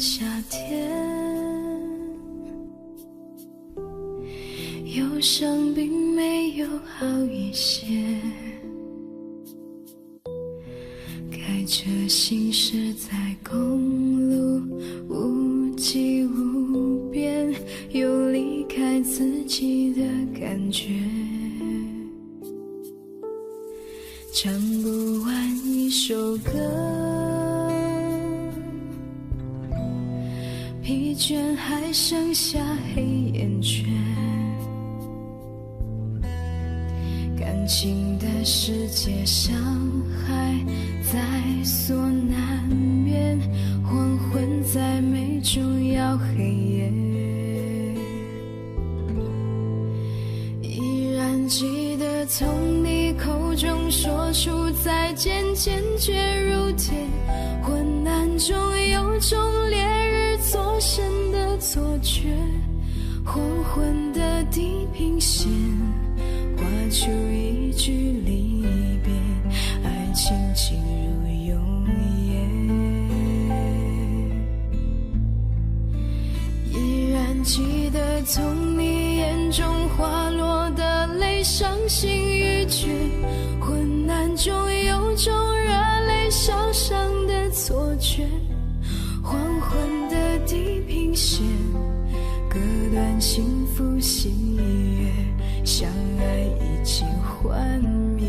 夏天，忧伤并没有好一些，开着行驶在公路，无际无边，有离开自己的感觉，唱不完一首歌，疲倦还剩下黑眼圈，感情的世界伤害在所难免，黄昏在眉中要黑夜，依然记得从你口中说出再见，坚决如铁，昏暗中有种烈日灼身的错觉，黄昏的地平线画出一句离别，爱情进入永夜，依然记得从你眼中滑落的泪，伤心欲绝，昏暗中有种热泪烧伤的错觉，黄昏的地平线割断幸福喜悦，相爱已经幻灭。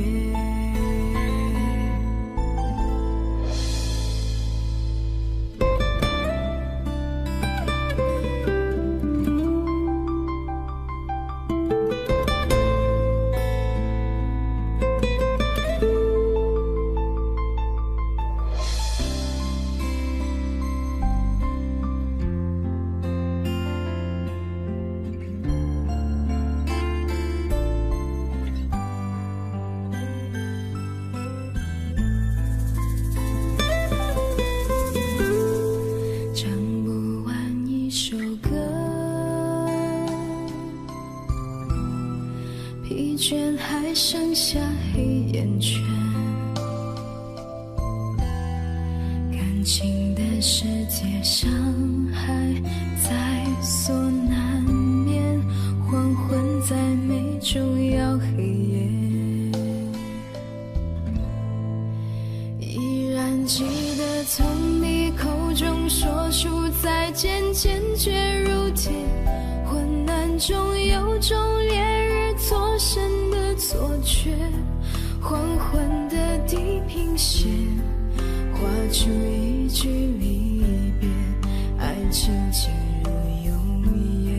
疲倦还剩下黑眼圈，感情的世界伤害在所难免，黄昏在眉中要黑夜，依然记得从你口中说出再见，坚决如铁，昏暗中有种烈日灼身的错觉，黄昏的地平线画出一句离别，爱情进入永夜，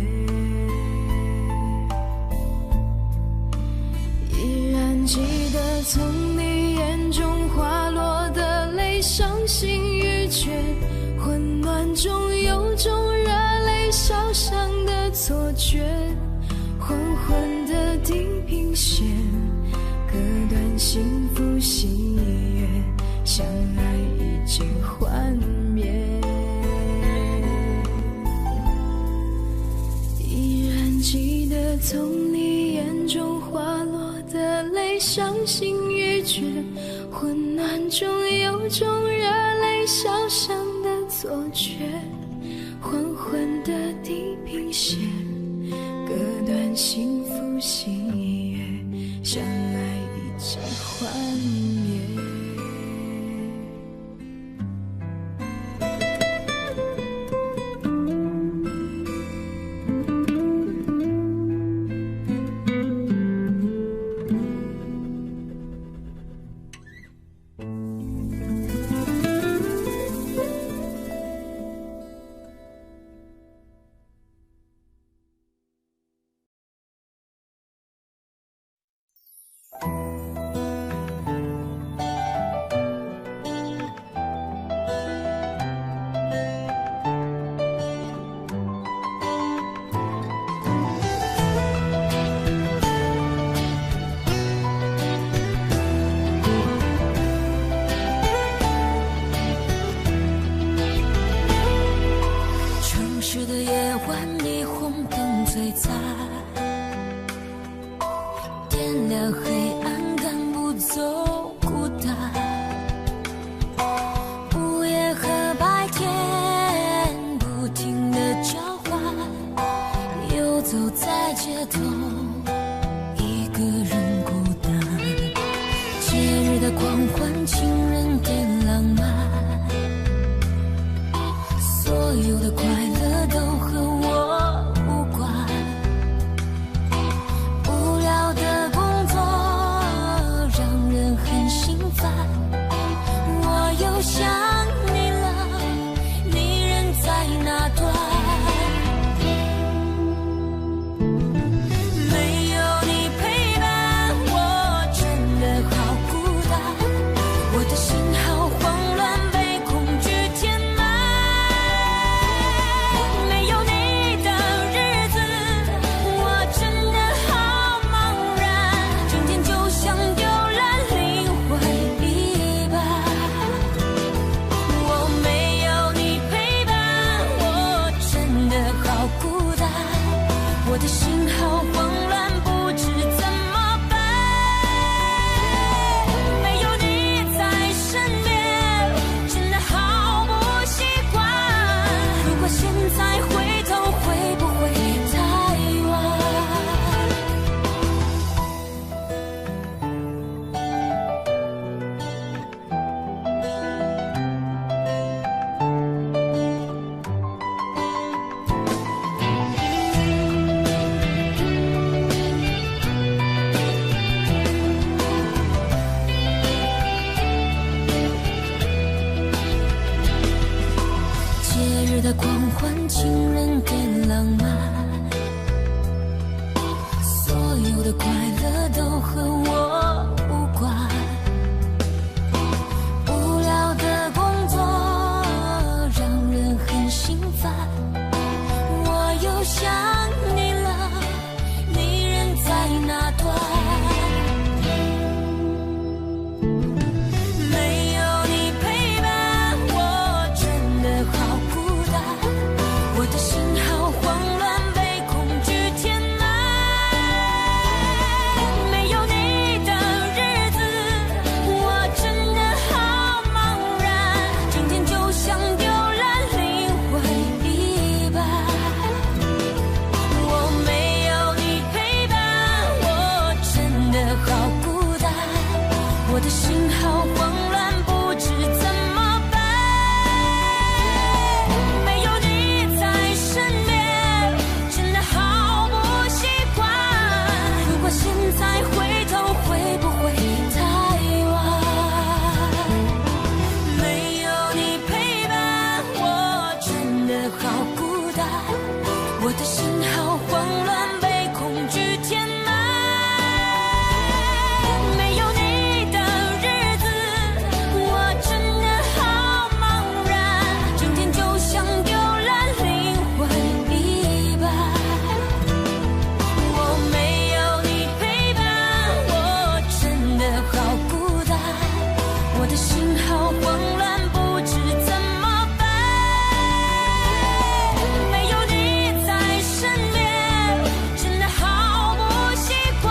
依然记得从你眼中滑落的泪，伤心欲绝，混乱中有种热泪烧伤的错觉，黄昏的地平线割断幸福喜悦，相爱已经幻灭，依然记得从你眼中滑落的泪，伤心欲绝，昏暗中有种热泪烧伤的错觉，黄昏的地平线割断幸福喜悦，相爱已经幻灭。夜晚霓虹灯璀璨，点亮黑暗，赶不走孤单。午夜和白天不停地交换，游走在街头，一个人孤单。节日的狂欢，情人点浪漫，所有的快乐都和我无关。无聊的工作让人很心烦，我又想你了，你人在哪端？没有你陪伴，我真的好孤单，我的心好慌乱，被恐惧填满。没有你的日子，我真的好茫然，整天就像丢了灵魂一般。我没有你陪伴，我真的好孤单，我的心好慌乱，不知怎么办。没有你在身边，真的好不习惯。如果现在回头，会不会太晚？节日的狂欢，情人点浪漫，所有的快乐都和我无关。无聊的工作让人很心烦，我又想你了，你人在哪端？没有你陪伴，我真的好孤单，我的心好慌乱，被恐惧填满。没有你的日子，我真的好茫然，整天就像丢了灵魂一般。我没有你陪伴，我真的好孤单，我的心好慌乱，不知怎么办。没有你在身边，真的好不习惯。如果现在回头，会不会太晚？没有你陪伴，我真的好孤单，我的心好慌乱，被恐惧填满。没有你的日子，我真的好茫然，整天就像丢了灵魂一般。我没有你陪伴，我真的好孤单，我的心好慌乱，不知怎么办。没有你在身边，真的好不习惯。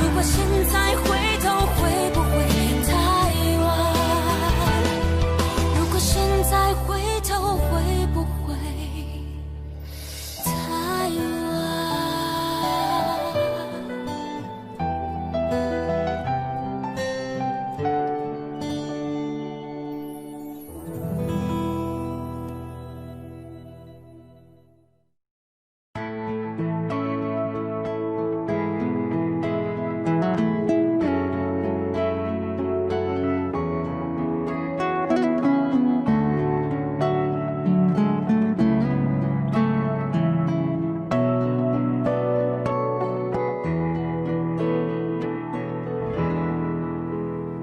如果现在回头，会不会太晚？如果现在回头，会不会太晚？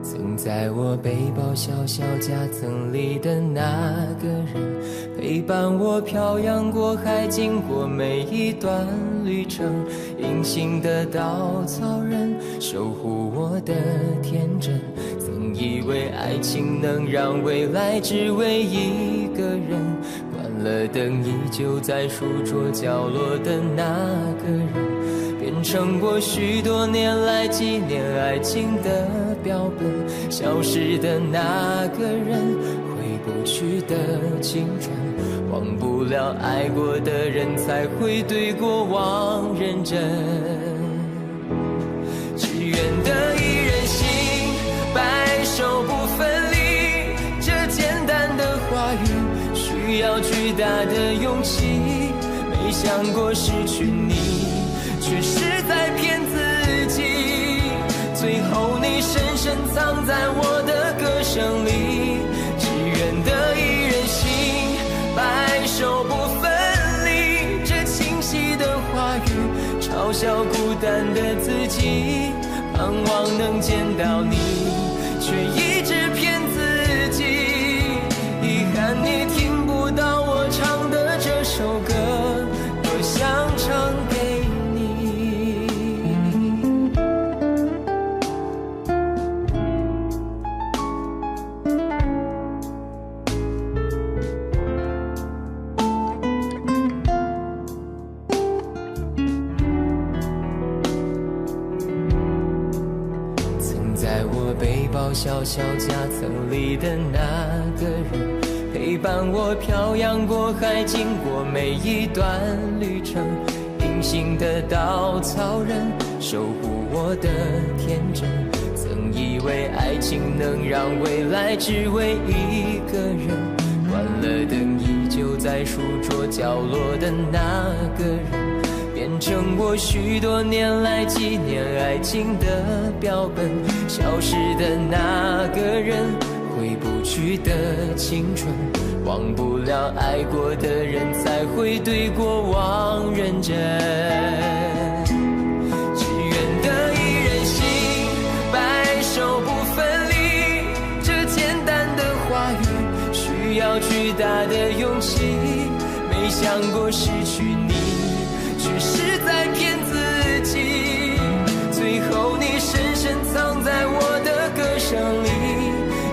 曾在我背包小小夹层里的那个人，陪伴我漂洋过海，经过每一段旅程。隐形的稻草人，守护我的天真。曾以为爱情能让未来只为一个人，关了灯，依旧在书桌角落的那个人，变成我许多年来纪念爱情的标本。消失的那个人，回不去的青春，忘不了爱过的人，才会对过往认真。只愿得一人心，白首不分离，这简单的话语需要巨大的勇气。没想过失去你，却是在骗自己。最后你深深藏在我的歌声里，只愿得一人心，白首不分离。这清晰的话语嘲笑孤单的自己，盼望能见到你，却一直骗自己。遗憾你听不到我唱的这首歌，多想唱给你。曾在我背包小小夹层里的那个人，陪伴我漂洋过海，经过每一段旅程。隐形的稻草人，守护我的天真。曾以为爱情能让未来只为一个人，关了灯依旧在书桌角落的那个人，变成我许多年来纪念爱情的标本。消失的那个人，回不去的青春，忘不了爱过的人，才会对过往认真。只愿得一人心，白首不分离。这简单的话语需要巨大的勇气。没想过失去你，却是在骗自己。最后你深深藏在我的歌声里，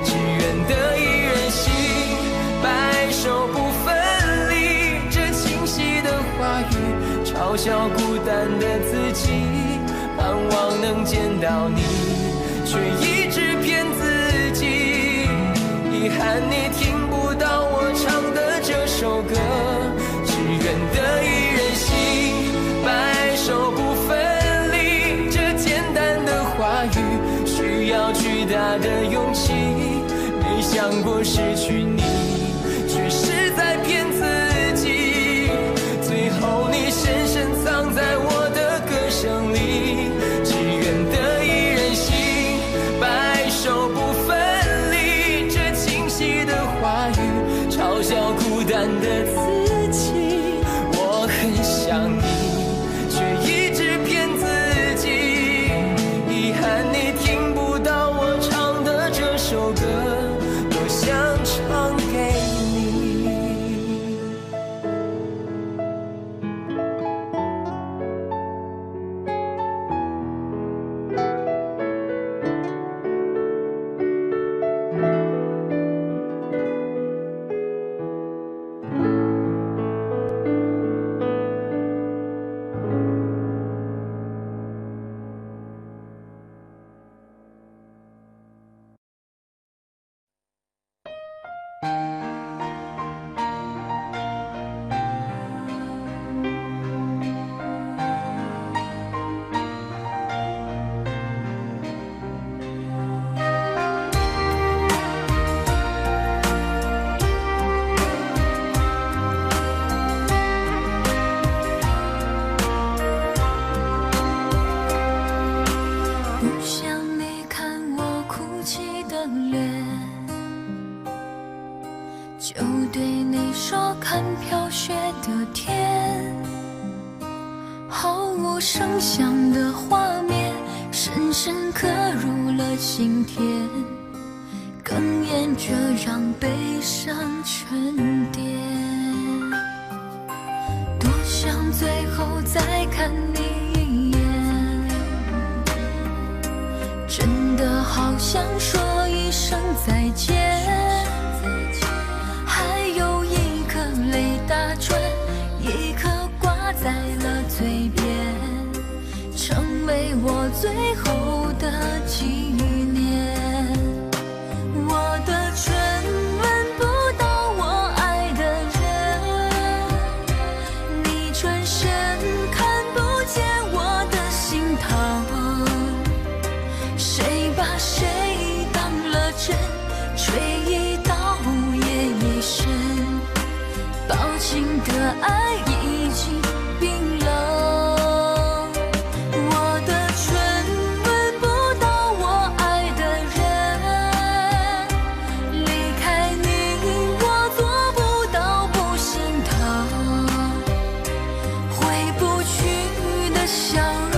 只愿得一人心，白首不分离。这清晰的话语嘲笑孤单的自己，盼望能见到你，却一直骗自己。遗憾你听不到我唱的这首歌，只愿得一人心，白首不分离。这简单的话语需要巨大的勇气。没想过失去你，却是在骗自己。最后你深深藏在我的歌声里，只愿得一人心，白首不分离。这清晰的话语嘲笑孤单的自己。我很想你，却一直骗自己。遗憾你听不到我唱的这首歌，多想唱给你。就对你说看飘雪的天，毫无声响的画面深深刻入了心田，哽咽着让悲伤沉淀。多想最后再看你一眼，真的好想说一声再见，还有一颗泪打转，一颗挂在了嘴边，成为我最后的纪念。我的唇吻不到我爱的人，你转身看不见我的心疼，谁把谁当了真，吹一刀也一生，薄情的爱已经冰冷。我的唇吻不到我爱的人，离开你我做不到不心疼，回不去的笑容，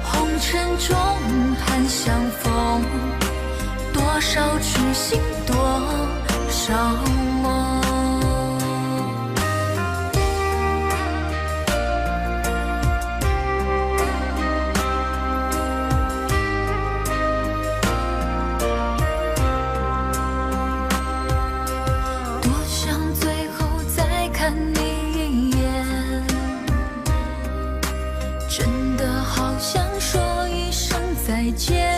红尘中盼相逢，多少痴心多少梦。多想最后再看你一眼，真的好想说一声再见，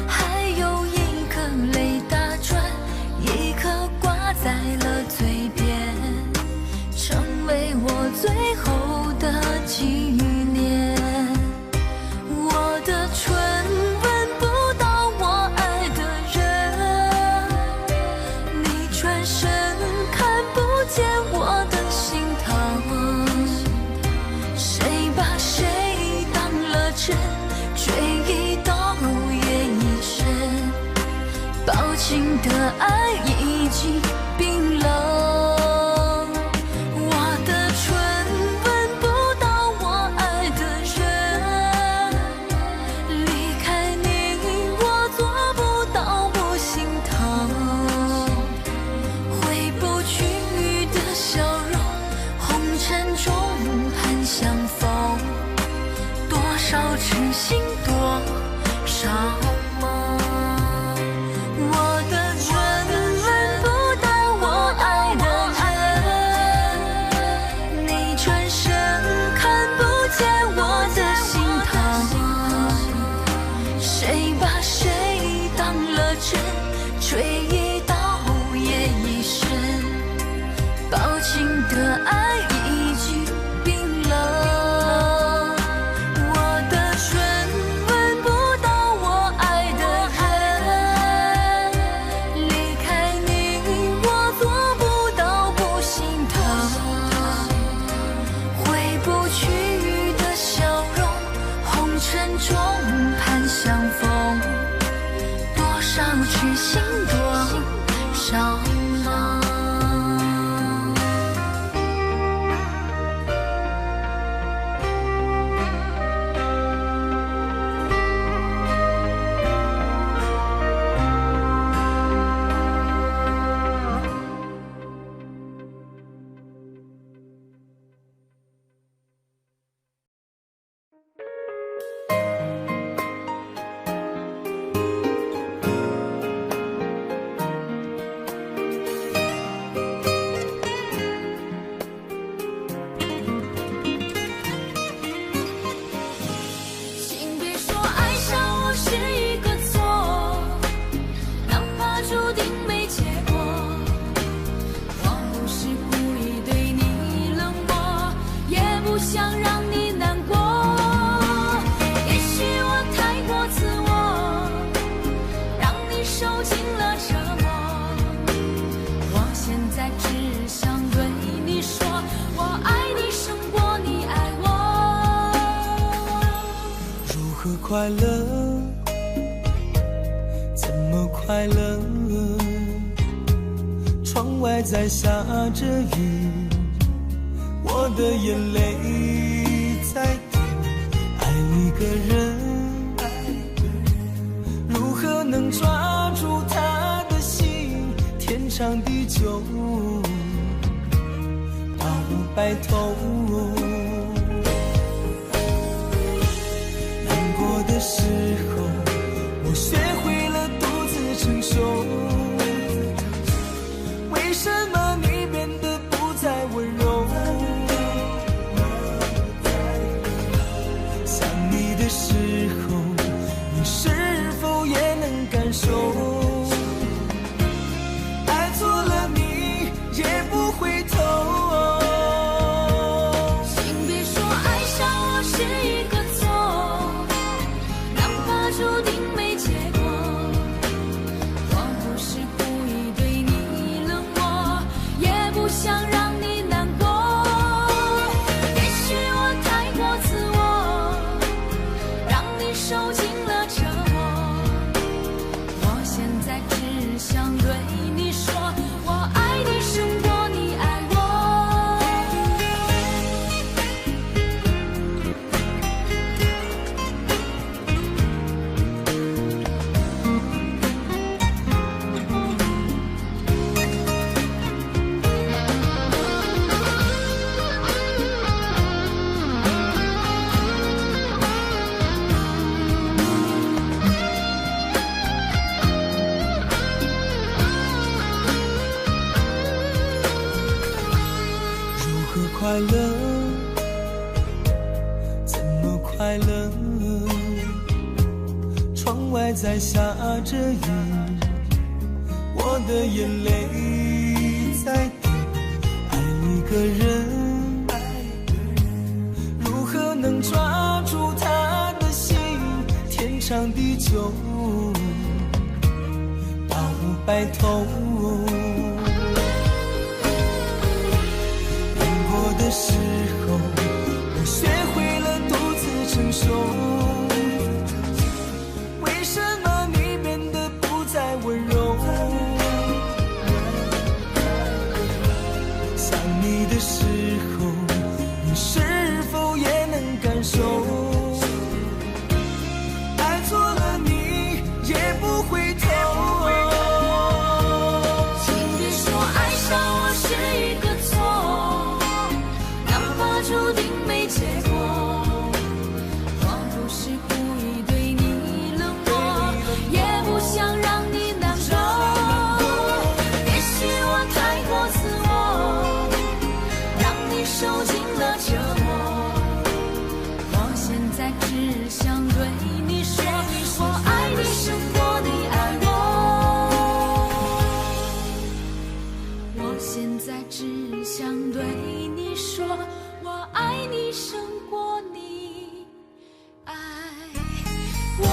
还有一颗泪打转，一颗挂在了嘴边，成为我最后的纪念。我的唇吻不到我爱的人，你转身看不见我的心疼，谁把谁当了真，追一刀也一生，薄情的爱已经冰冷。我的唇吻不到我爱的人，离开你我做不到不心疼，回不去的笑容，红尘中盼相逢，多少痴心多少梦。我的唇吻不到我爱的人，你转身看不见我的心疼，谁把谁当了真，追一刀也一生，薄情的爱已经冰冷。我的唇吻不到我爱的人，离开你我做不到不心疼，回不去的笑容，红尘中盼相逢，多少痴心多少梦。请别说爱上我是一个错，哪怕注定没结果，我不是故意对你冷漠，也不想让你难过。也许我太过自我，让你受尽了折磨，我现在只想对你说，我爱你胜过你爱我。如何快乐？怎么快乐？窗外在下着雨，我的眼泪在滴。爱一个人，如何能抓住他的心？天长地久，到白头。的时候，我学会了独自承受。为什么你变得快乐，怎么快乐？窗外在下着雨，我的眼泪在滴。爱一个人，如何能抓住他的心？天长地久，到白头。的时候，我学会了独自承受。为什么你变得不再温柔？想你的时候，你是否也能感受？爱错了你也不回头。请别说爱上我是一个错，注定没结果，我不是故意对你冷漠，也不想让你难过。也许我太过自我，让你受尽了折磨。我现在只想对你说，我爱你胜过你爱我。我现在只想对你说，我爱你胜过你爱我。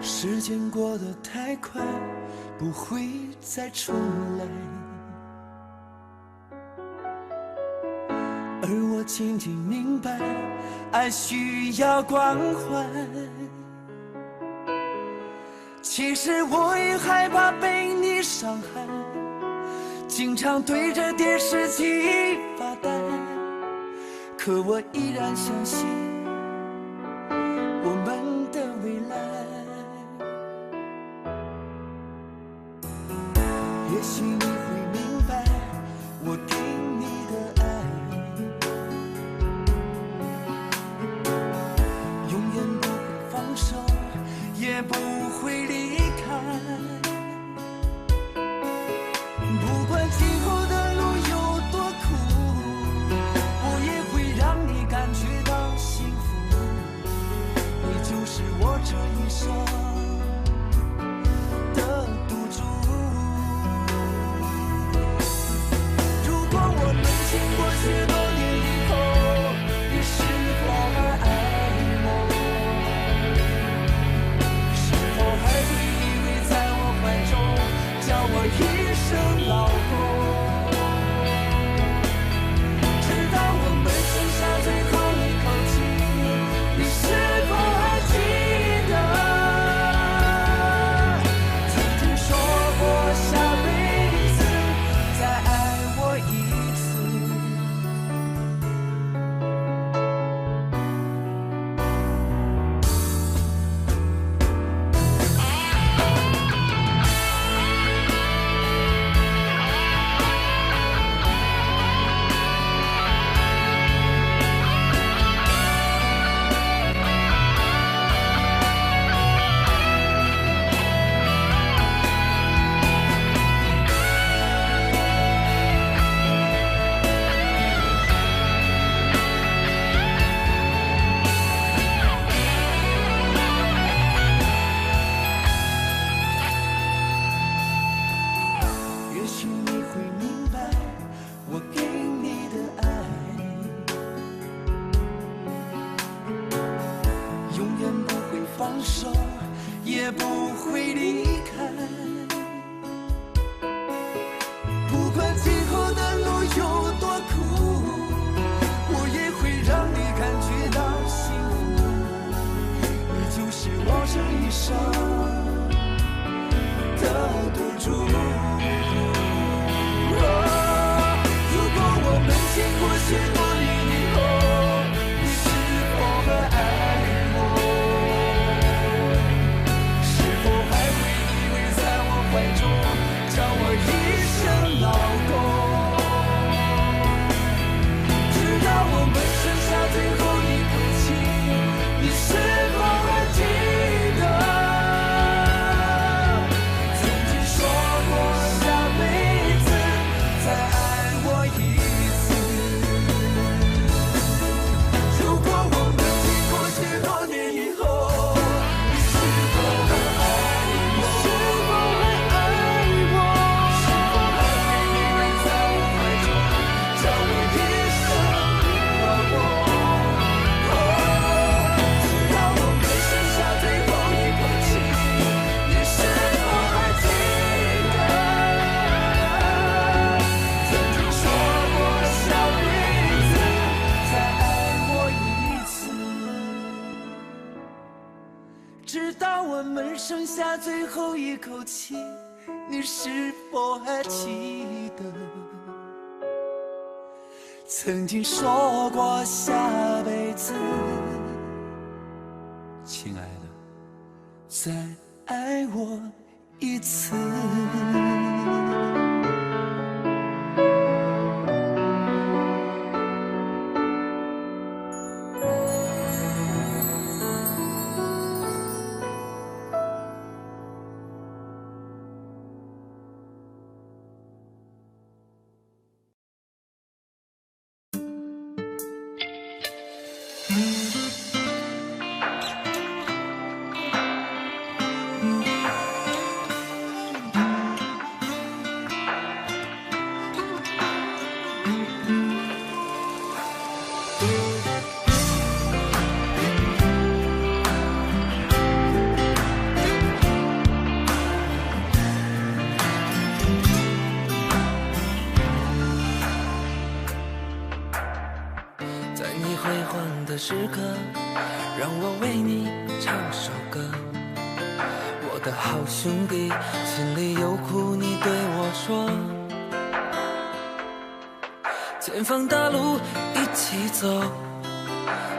时间过得太快，不会再重来，而我渐渐明白，爱需要关怀。其实我也害怕被你伤害，经常对着电视机发呆，可我依然相信我们的未来。也许你会明白我给你的爱，永远不会放手，也不会离开。不管今后的路有多苦，我也会让你感觉到幸福。你就是我这一生的赌注。经过许多年以后，你是否还爱我？是否还会依偎在我怀中，叫我一声老公？直到我们剩下最后一口气，你是否还记得？手，也不会离开。不管今后的路有多苦，我也会让你感觉到幸福。你就是我这一生的赌注。如果我们经过许多年以后，你是否还爱我？是否还会依偎在我怀中，叫我一声老公？直到我们剩下最后一口气，你是否还记得曾经说过下辈子再爱我一次？如果我们经过许多年以后，你是否还爱我？是否还爱我？是否还会依偎在我怀中，叫我一声老公？直到我们剩下最后一口气，你是否还记得曾经说过下辈子再爱我一次？直到我们剩下最后一口气，你是否还记得曾经说过下辈子，亲爱的，再爱我一次？在你辉煌的时刻，让我为你唱首歌。我的好兄弟，心里有苦你对我说。前方大路一起走，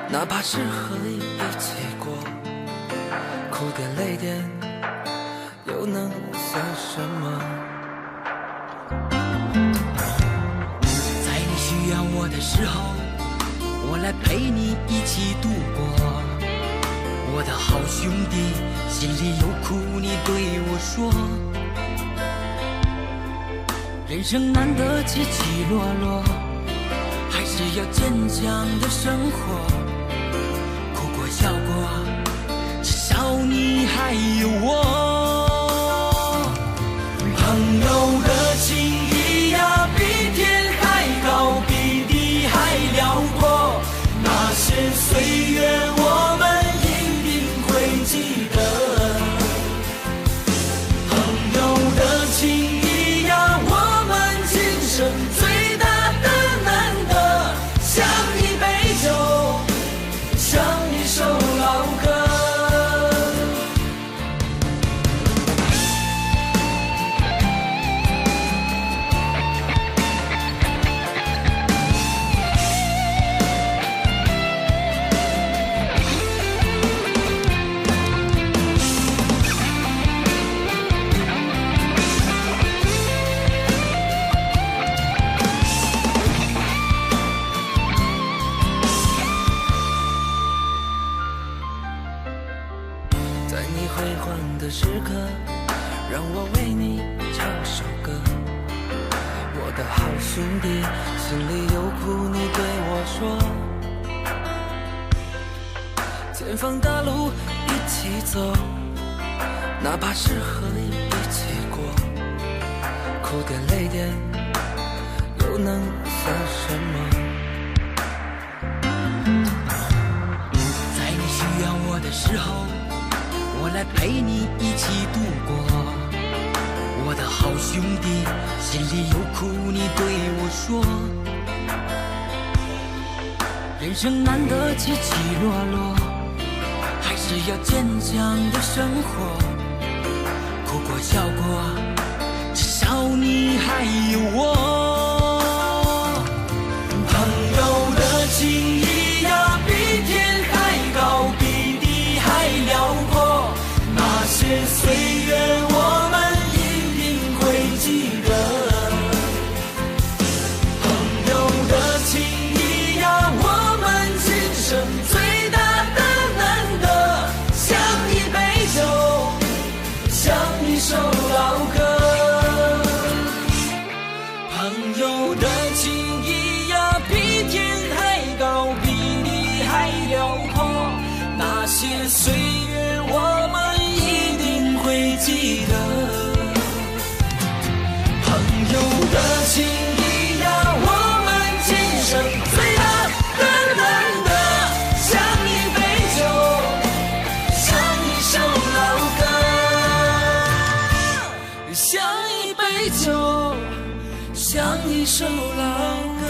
哪怕是河一起过，哭点泪点又能算什么？在你需要我的时候，我来陪你一起度过。我的好兄弟，心里有苦你对我说。人生难得起起落落，还是要坚强的生活。哭过笑过，至少你还有我。朋友的情谊呀，比天还高，比地还辽阔。那些岁月我们一定会记得。朋友的情谊呀，我们今生最大的难得，像一杯酒，像一首老歌。在你辉煌的时刻，让我为你唱首歌。我的好兄弟，心里有苦你对我说。前方大路一起走，哪怕是河一起过，哭点泪点又能算什么？在你需要我的时候，我来陪你一起度过。我的好兄弟，心里有苦你对我说。人生难得起起落落，还是要坚强的生活。哭过笑过，至少你还有我。朋友的情谊呀，比天还高，比地还辽阔。那些岁月我们一定会记得。朋友的情谊呀，我们今生最大的难得。像一杯酒，像一首老歌。朋友的情谊呀，比天还高，比地还辽阔。那些岁月我们一定会记得。朋友的情谊呀，我们今生最大的难得。像一杯酒，像一首老歌，像一杯酒，像一首老歌。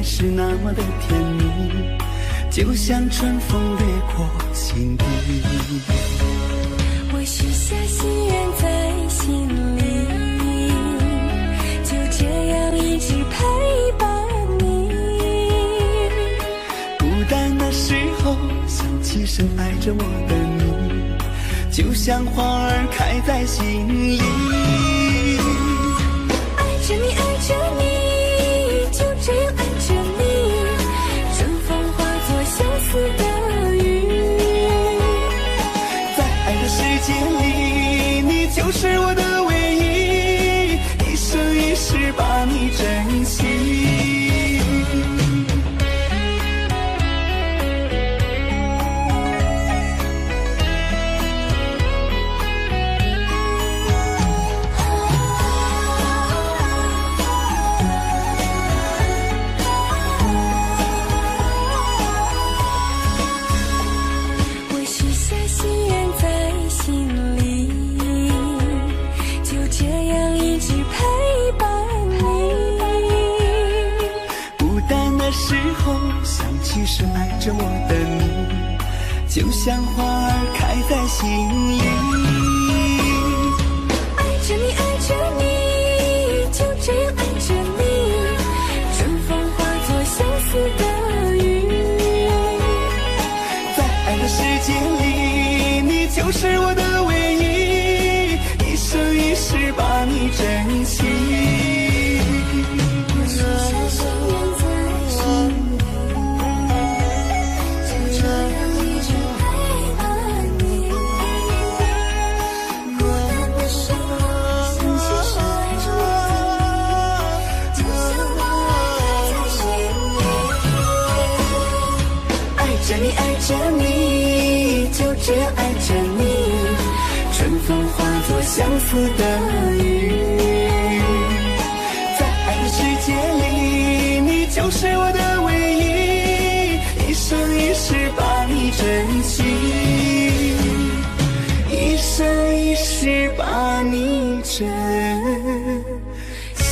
是那么的甜蜜，就像春风掠过心底。我许下心愿在心里，就这样一直陪伴你。孤单的时候想起深爱着我的你，就像花儿开在心里。爱着你，爱着你，就这样爱着你。春风化作相思的雨，在爱的世界里，你就是我的唯一，一生一世把你珍惜。深爱着我的你，就像花儿开在心里。爱着你，爱着你，就这样爱着你。春风化作相思的雨，在爱的世界里，你就是我的唯一，一生一世把你珍惜。爱着你，就这样爱着你，春风化作相思的雨。在爱的世界里，你就是我的唯一，一生一世把你珍惜，一生一世把你珍惜。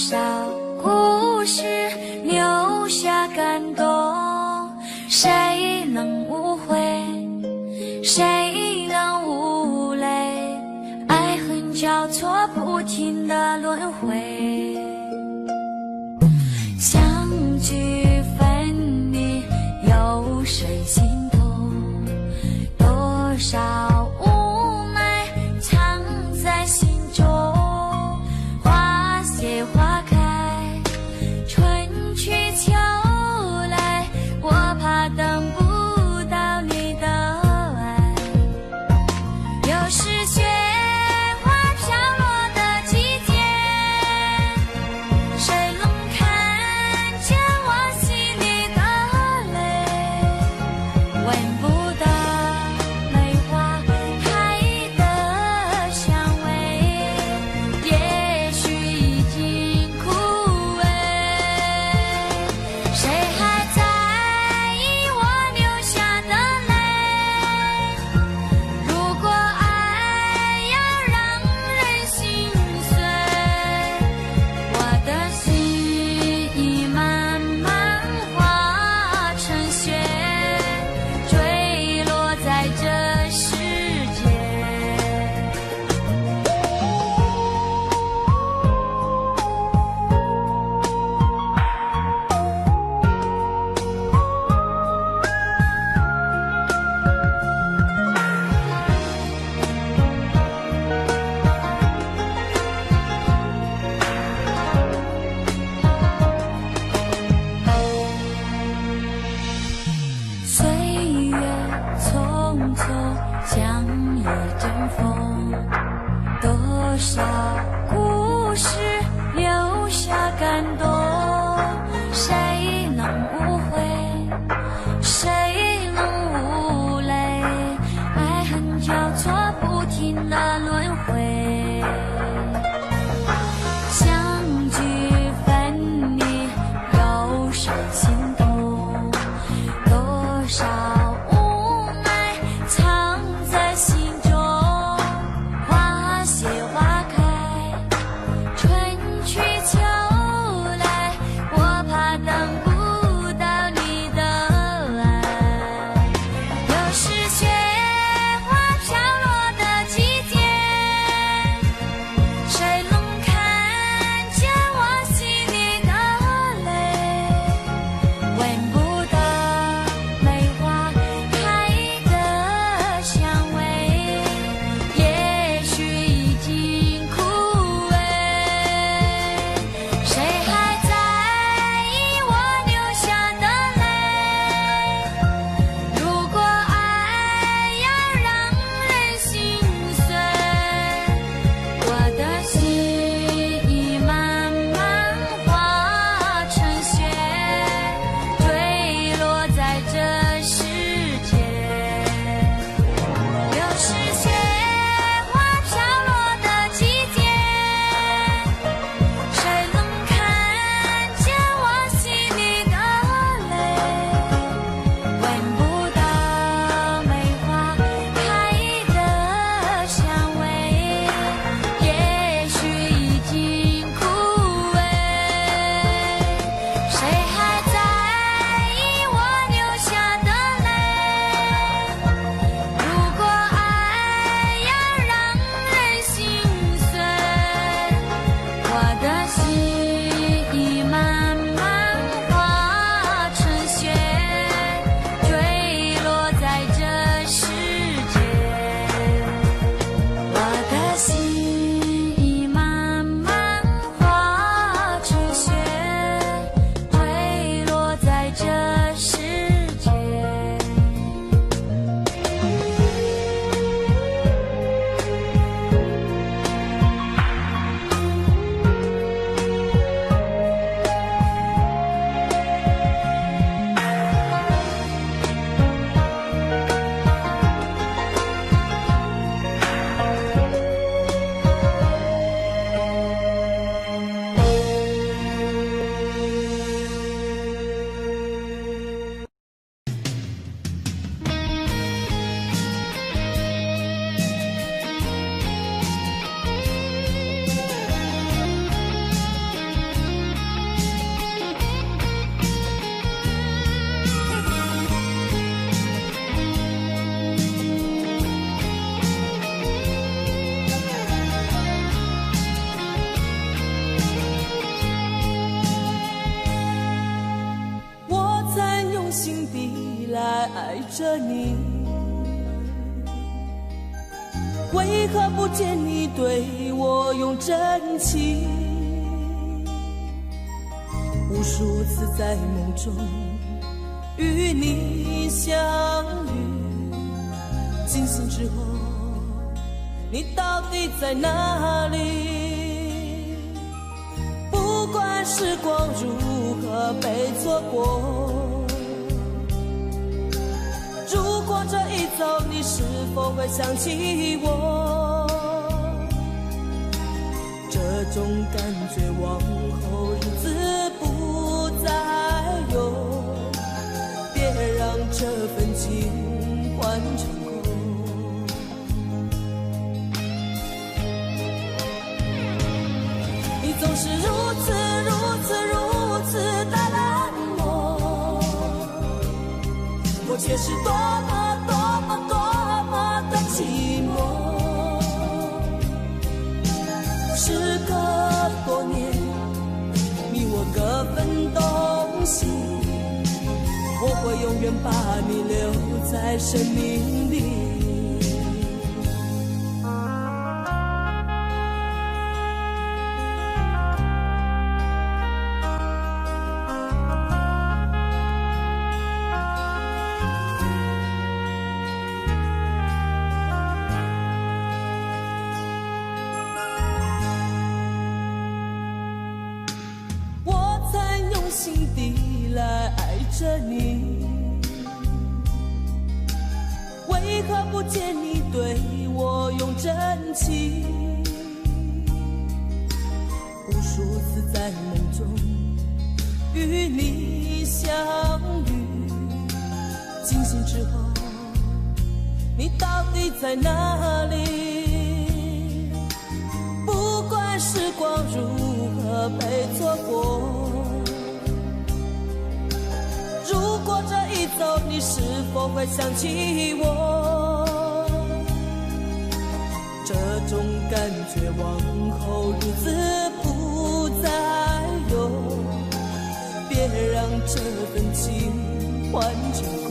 少故事留下感动，谁能无悔，谁能无泪，爱恨交错不停的轮回，相聚分离有谁心痛，多少无奈藏在心中，花谢花开，春去秋来，我怕等不到你的爱，又是雪花飘落的季节，谁能看见我心里的泪，闻不得梅花开的香味，也许已经枯萎，谁还在意我流下的泪？如果爱要让人心碎，我的心已慢慢化成雪，坠落在这世界。岁月匆匆，像一阵风，多少故事留下感动，谁能无悔，谁能无泪，爱恨交错不停的轮回，相聚分离有谁心痛，多少无奈藏在心中，花谢花开，春去秋来，着你，为何不见你对我用真情？无数次在梦中与你相遇，惊醒之后你到底在哪里？不管时光如何被错过，如果这一走你是否会想起我？这种感觉往后日子不再有，别让这份情换成空。你总是如此的冷漠，我却是多么的寂寞。时隔多年，你我各分东西，我会永远把你留在生命里。心底来爱着你，为何不见你对我用真情？无数次在梦中与你相遇，惊醒之后你到底在哪里？不管时光如何被错过，如果这一走你是否会想起我？这种感觉往后日子不再有，别让这份情换成空。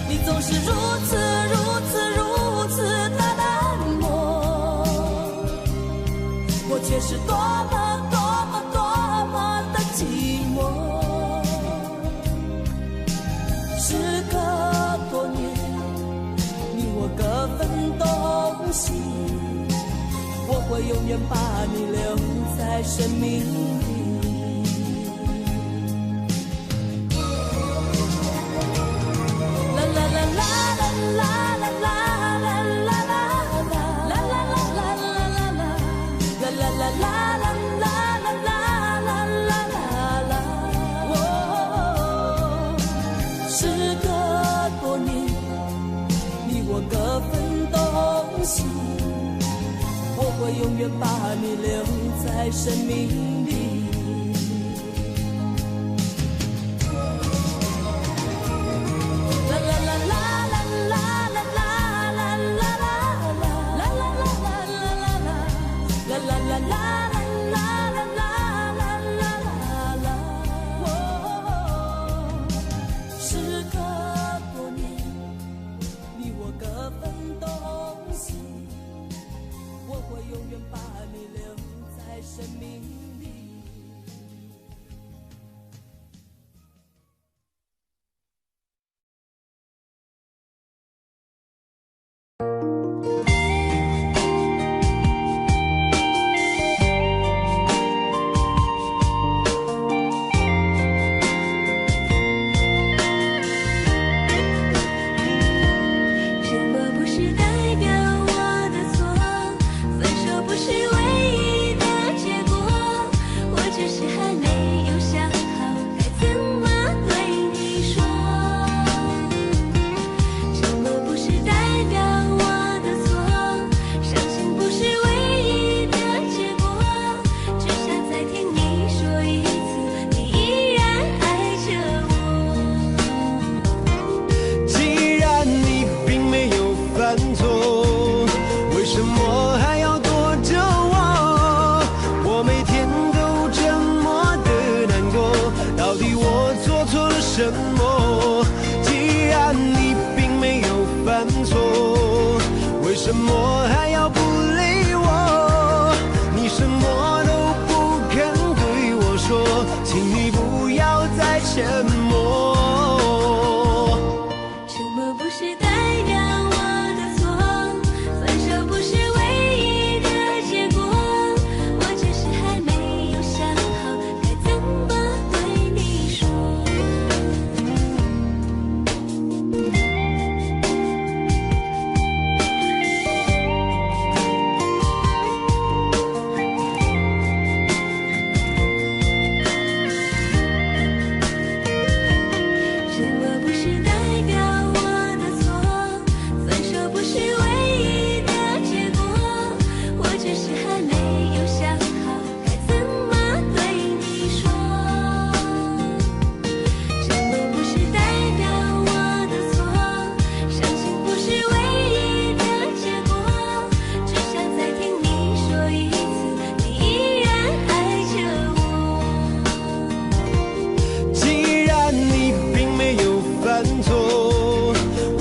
你总是如此的冷漠，我却是多么的寂寞。时隔多年，你我各分东西，我会永远把你留在生命里。啦啦啦啦啦啦啦啦啦啦啦啦啦啦啦啦啦。各分东西，我会永远把你留在生命里。啦啦啦啦啦啦啦啦啦啦啦啦啦啦啦啦。永远把你留在生命里。是唯一的结果。什么还要不理我？你什么都不肯对我说，请你不要再沉默。沉默不是代表我的错，分手不是唯一的结果，我只是还没有想好该怎么对你说。沉默不是代表我的错，分手不是唯一的结果，我只是还没有想好该怎么对你说。沉默不是代表我的错，伤心不是唯一的结果，只想再听你说一次，你依然爱着我。既然你并没有犯错，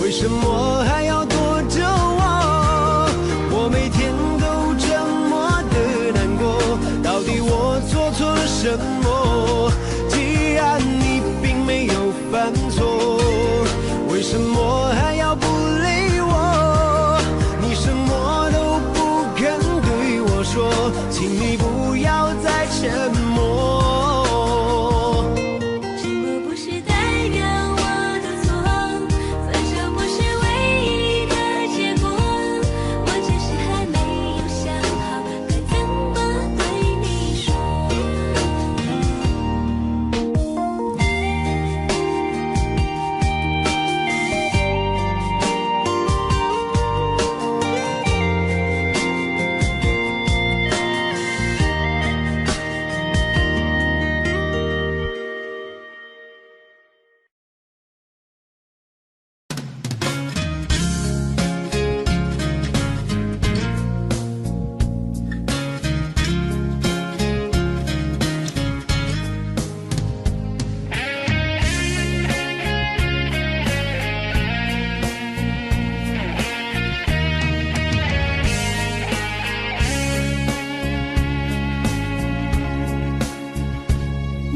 为什么还要躲着我？我每天都这么的难过，到底我做错了什么？既然你并没有犯错，为什么还要不理我？你什么都不肯对我说，请你不要再沉默。沉默不是代表我的错，分手不是唯一的结果，我只是还没有想好该怎么对你说。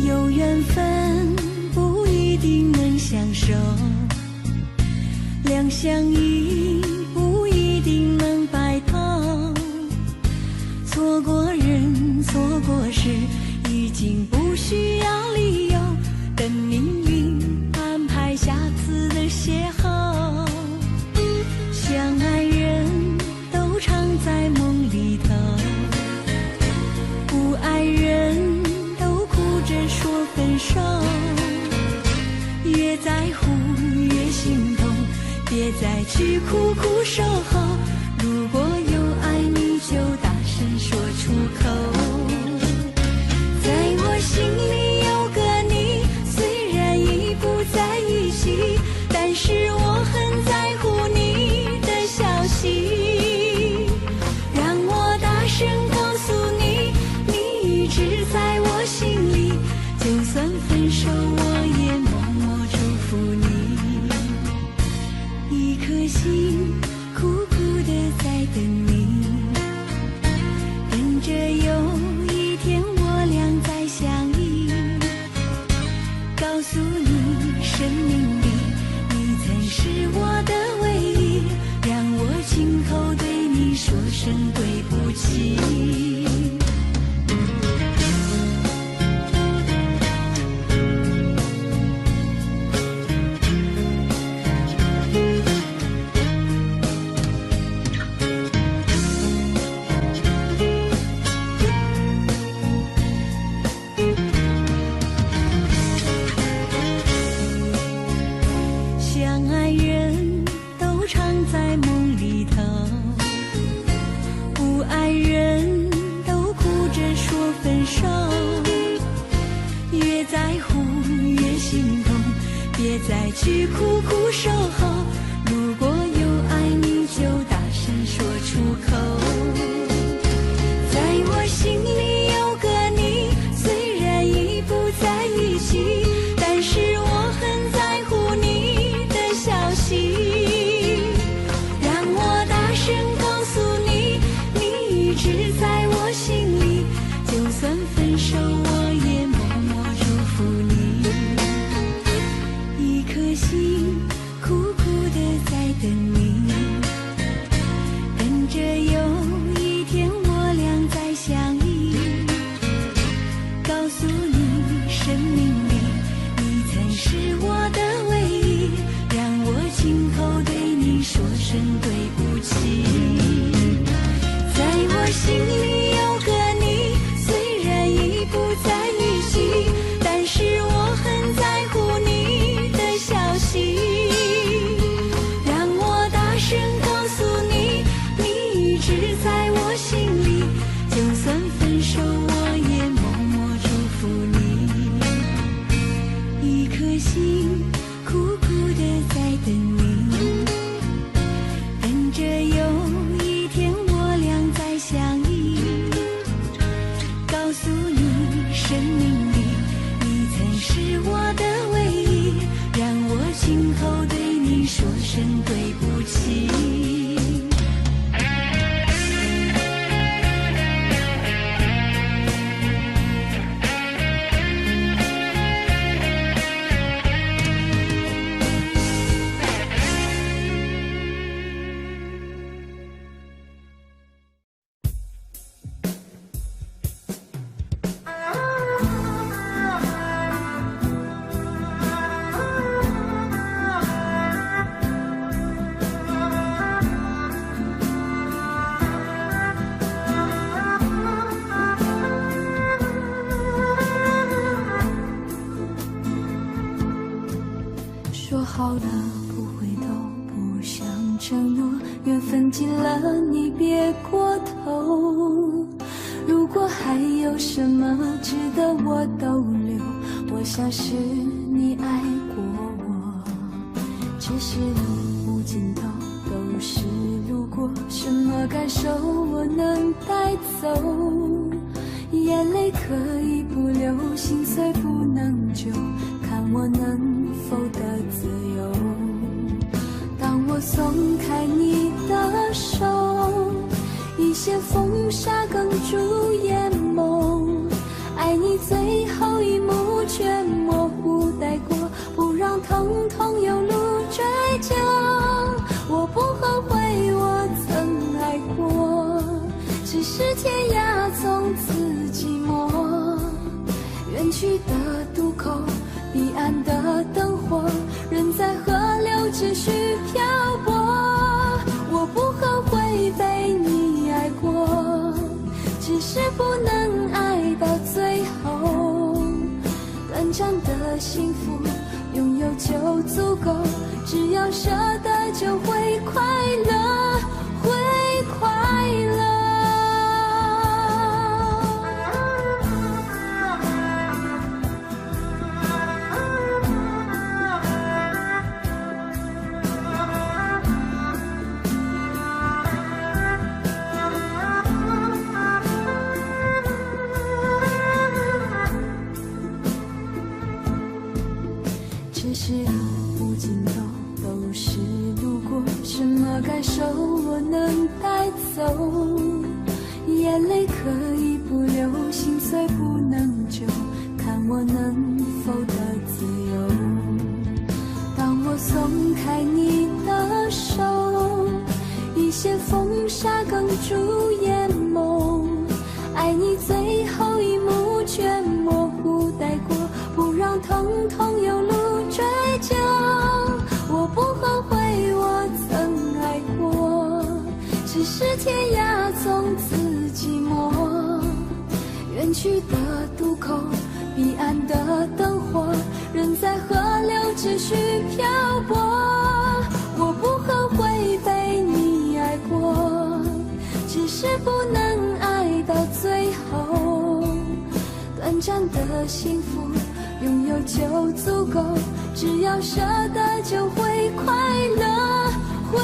有缘分不一定能相守，两相依不一定能白头。错过人，错过事，已经不需要理由，等命运安排下次的邂逅。相爱人都常在梦里头，不爱人说分手，越在乎越心痛，别再去苦苦守候。如果有爱你就大声说出口，在我心里有个你，虽然已不在一起，但是我很在乎你的消息。让我大声告诉你，你一直在我心里，就算分手我也默默祝福你。一颗心苦苦地在等你，等着有一天我俩再相依。告诉你生命里你曾是我的唯一，让我今后对你说声对不起。相爱人都常在梦里头，不爱人都哭着说分手。越在乎越心痛，别再去苦苦守候。如果有爱你就大声说出口，在我心里有个你，虽然已不在一起，但是我很在乎你的消息。让我大声告一直在我心里，就算分手我也默默祝福你。一颗心苦苦的在等你，等着有一天我俩再相遇，告诉你生命里你曾是我的唯一，让我今后对你说声对不起。在我心里有个你，虽然已不在一起，但是我很在乎你的消息。让我大声告诉你，你一直在我心里，就算分手我也默默祝福你。一颗心苦苦的在等你，等着有一天我俩再相遇，告诉你生命里你曾是我的唯一，让我今后对你说声对不起。说好了不回头，不想承诺，缘分尽了你别过头。如果还有什么值得我逗留，我想是你爱过我。这是路无尽头，都是路过，什么感受我能带走？眼泪可以不流，心碎不能救，看我能否得自由。当我松开你的手，一些风沙哽住眼眸，爱你最后一幕却模糊带过，不让疼痛有路追究。我不后悔我曾爱过，只是天涯从此寂寞，远去的渡口，彼岸的灯火，人在河流只需漂泊。我不后悔被你爱过，只是不能爱到最后。短暂的幸福拥有就足够，只要舍得就会快乐，会快乐。这是路无尽头，都是路过，什么感受我能带走？眼泪可以不流，心碎不能救，看我能否得自由。当我松开你的手，一些风沙哽住眼眸，爱你最后一幕却模糊带过，不让疼痛有路追究。我不后悔我曾爱过，只是天涯从此寂寞，远去的渡口，彼岸的灯火，人在河流只需漂泊。我不后悔被你爱过，只是不能爱到最后。短暂的幸福拥有就足够，只要舍得就会快乐，会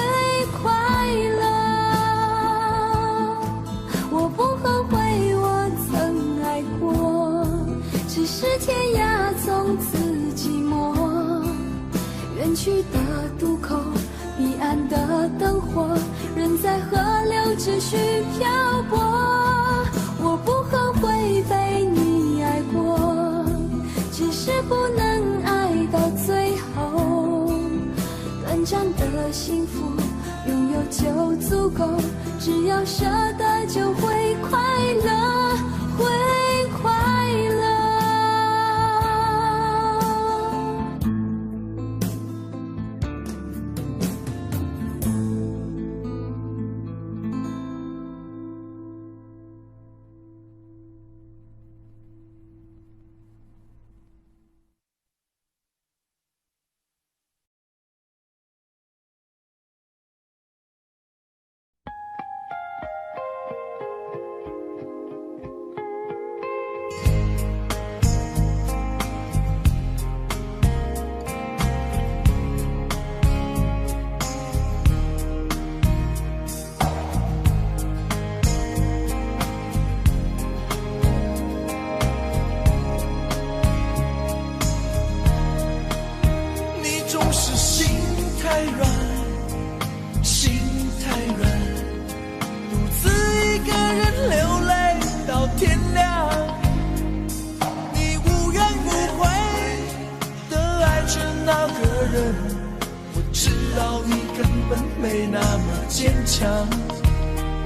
快乐。我不后悔我曾爱过，只是天涯从此寂寞，远去的渡口，彼岸的灯火，人在河流只需漂泊。长的幸福，拥有就足够，只要舍得就会快乐，会快乐。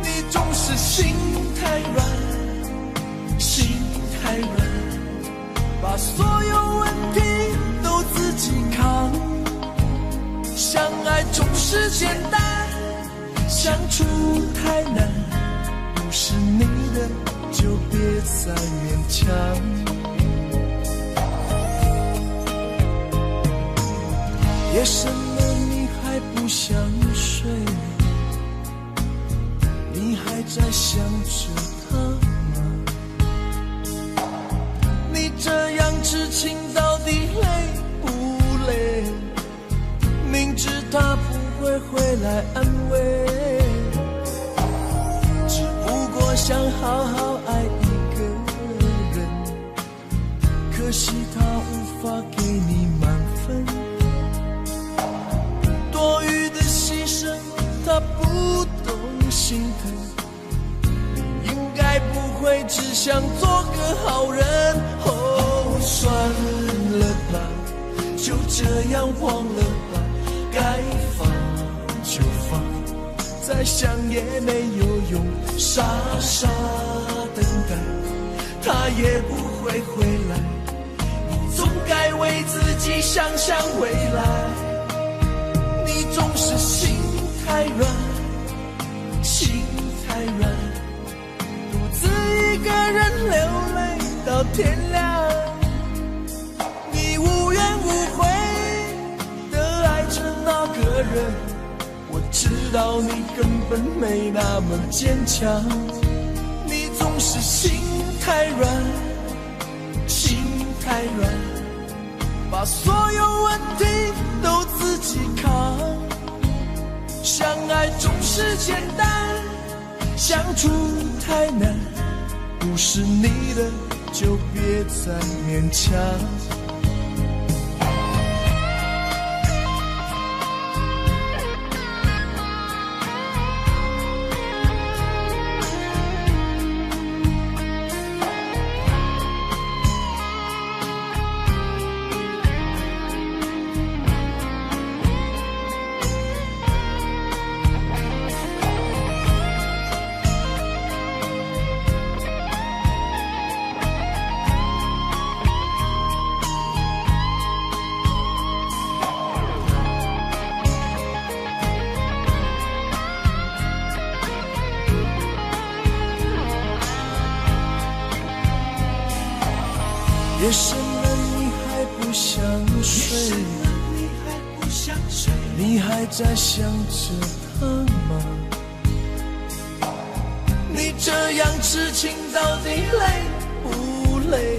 你总是心太软，心太软，把所有问题都自己扛。相爱总是简单，相处太难，不是你的就别再勉强。夜深了你还不想睡，你还在想着他吗？你这样痴情到底累不累？明知他不会回来安慰，只不过想好好爱一个人，可惜他无法给你满分，多余的牺牲他不懂心疼，你应该不会只想做个好人。哦，算了吧，就这样忘了吧，该放就放，再想也没有用，傻傻等待他也不会回来，你总该为自己想想未来。你总是心太软，心太软，独自一个人流泪到天亮，你无怨无悔的爱着那个人，我知道你根本没那么坚强。你总是心太软，心太软，把所有问题都自己扛。相爱总是简单，相处太难，不是你的就别再勉强。夜深了你还不想睡，你还在想着他吗？你这样痴情到底累不累？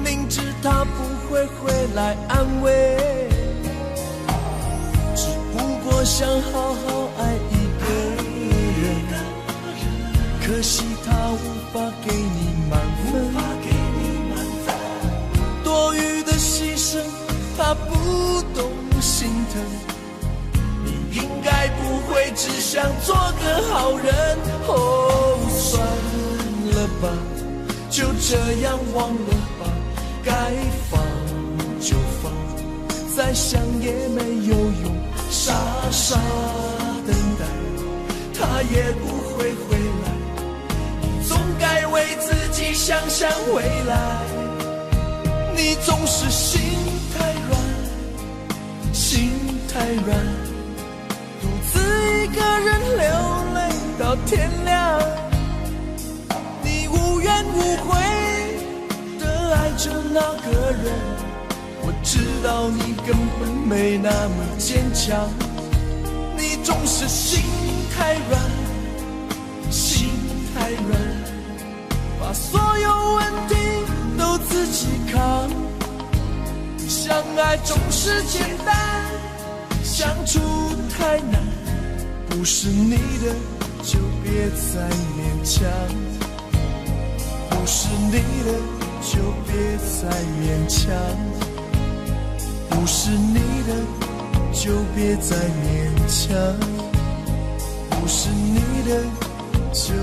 明知他不会回来安慰，只不过想好好爱一个人，可惜他无法给你满分，多余的牺牲他不懂心疼，你应该不会只想做个好人。哦，算了吧，就这样忘了吧，该放就放，再想也没有用，傻傻等待，他也不会回来。你总该为自己想想未来，你总是心太软，心太软，独自一个人流泪到天亮。你无怨无悔地爱着那个人，我知道你根本没那么坚强。你总是心太软，心太软，把所有问题都自己扛。相爱总是简单，相处太难，不是你的就别再勉强，不是你的就别再勉强，不是你的就别再勉强，不是你的就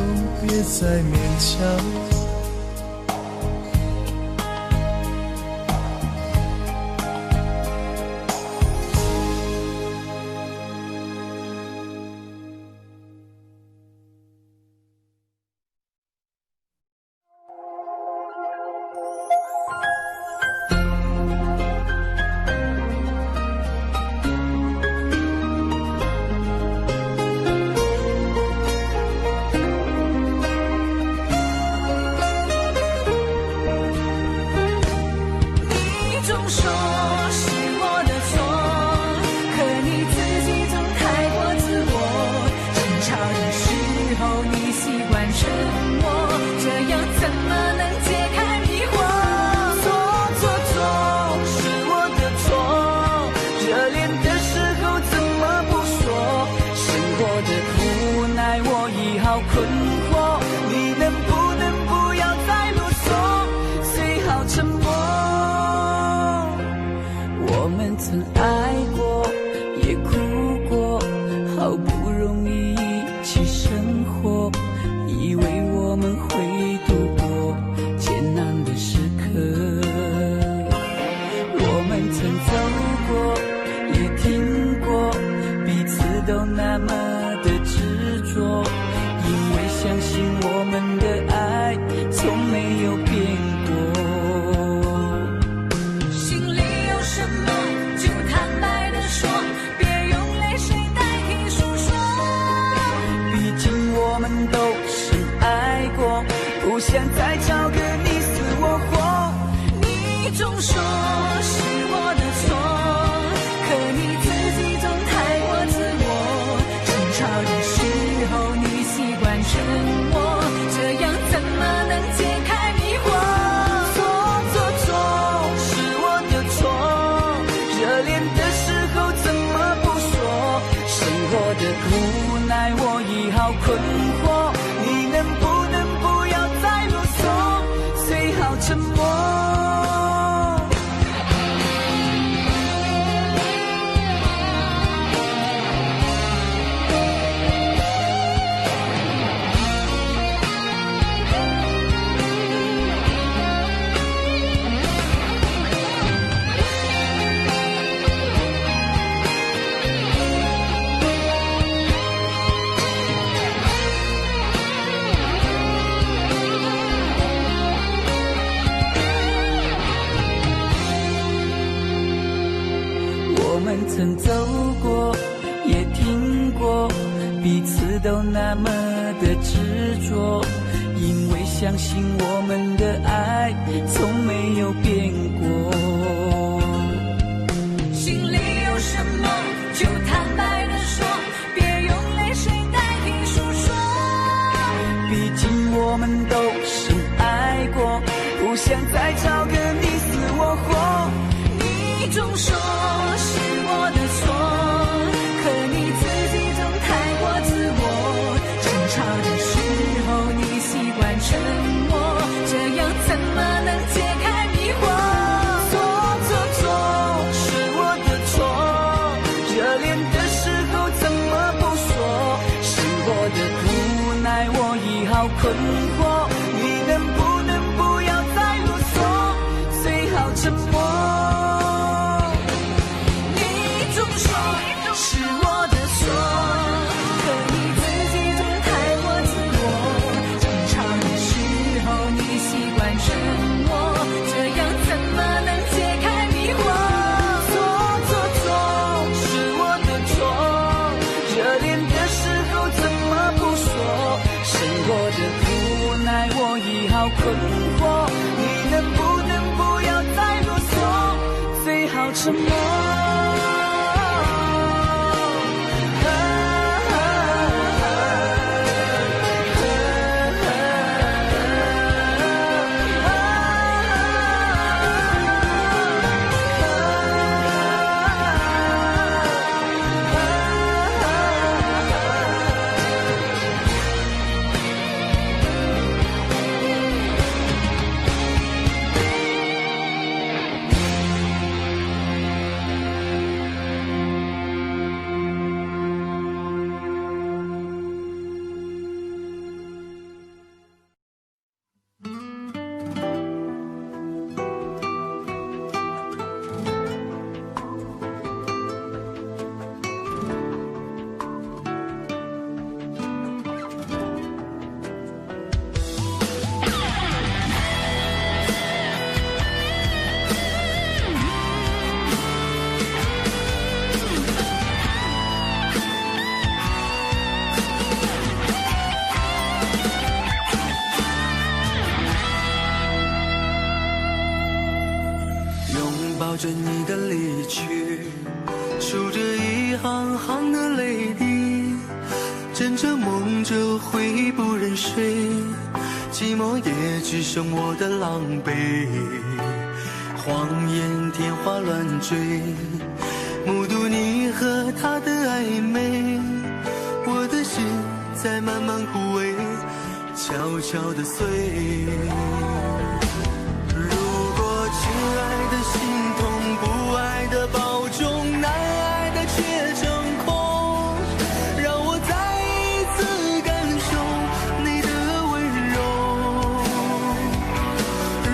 别再勉强。曾走过，也听过，彼此都那么的执着，因为相信我们的爱从没有变过。心里有什么就坦白地说，别用泪水代替诉说。毕竟我们都深爱过，不想再找个你死我活。你总说是我的错，可你自己总太过自我。争吵的时候你习惯沉默，这样怎么能解开迷惑？错是我的错，热恋的时候怎么不说？生活的无奈我已好困惑，你能不能不要再啰嗦，最好沉默。到困惑，你能不要再啰嗦，最好沉默。抱着你的离去，数着一行行的泪滴，枕着梦着回忆不忍睡，寂寞也只剩我的狼狈。谎言天花乱坠，目睹你和他的暧昧，我的心在慢慢枯萎，悄悄地碎。亲爱的心痛，不爱的保重，难爱的却成空，让我再一次感受你的温柔。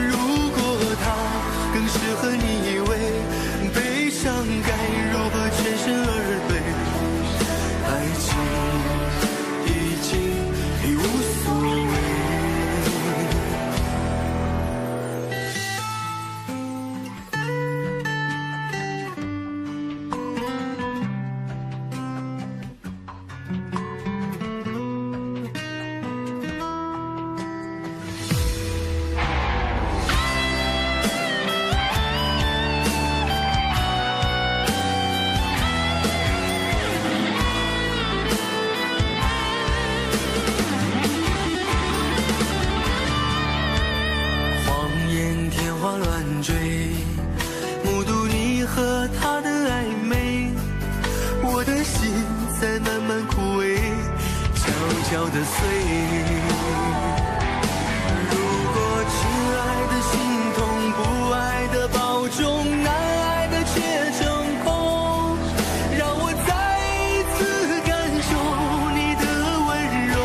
如果他更适合你以为，悲伤该如何全身而退？爱情已经无所谓。目睹你和他的暧昧，我的心在慢慢枯萎，悄悄地碎。如果亲爱的心痛，不爱的保重，难爱的却成空，让我再一次感受你的温柔。